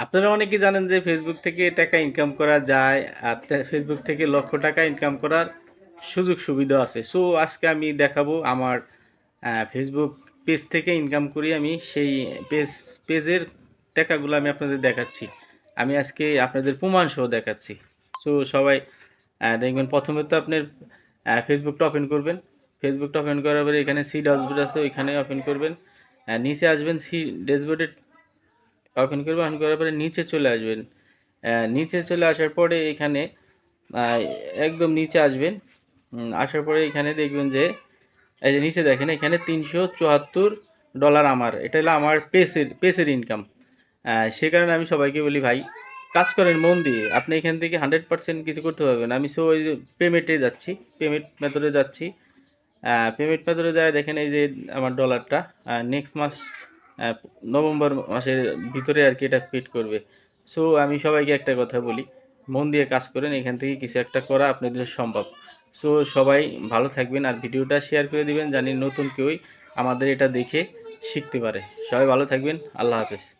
আপনারা অনেকেই জানেন যে ফেসবুক থেকে টাকা ইনকাম করা যায়, আর ফেসবুক থেকে লক্ষ টাকা ইনকাম করার সুযোগ সুবিধা আছে। সো আজকে আমি দেখাবো আমার ফেসবুক পেজ থেকে ইনকাম করি আমি, সেই পেজের টাকাগুলো আমি আপনাদের দেখাচ্ছি। আমি আজকে আপনাদের প্রমাণ সহ দেখাচ্ছি। সো সবাই দেখবেন, প্রথমে তো আপনার ফেসবুকটা ওপেন করবেন। ফেসবুকটা ওপেন করার পরে এখানে সি ড্যাশবোর্ড আছে, ওইখানে ওপেন করবেন। নিচে আসবেন, সি ড্যাশবোর্ডে ওপেন করবেন। ওপেন করার পরে নিচে চলে আসবেন। নিচে চলে আসার পরে এখানে আহ, একদম নিচে আসবেন। আসার পরে এখানে দেখবেন যে এই যে নিচে দেখেন, এখানে $374 আমার, এটা হলো আমার পেসের ইনকাম। সে কারণে আমি সবাইকে বলি, ভাই কাজ করেন মন দিয়ে, আপনি এখান থেকে 100% কিছু করতে পারবেন। আমি সো ওই যে পেমেন্টে যাচ্ছি, পেমেন্ট মেথডে যাচ্ছি। পেমেন্ট মেথডে যায়, দেখেন এই যে আমার ডলারটা নেক্সট মাস নভেম্বর মাসের ভিতরে আর কি এটা পেড করবে। সো আমি সবাইকে একটা কথা বলি, মন দিয়ে কাজ করেন, এখান থেকে কিছু একটা করা আপনাদের সম্ভব। সো সবাই ভালো থাকবেন, আর ভিডিওটা শেয়ার করে দিবেন, জানি নতুন কেউই আমাদের এটা দেখে শিখতে পারে। সবাই ভালো থাকবেন, আল্লাহ হাফেজ।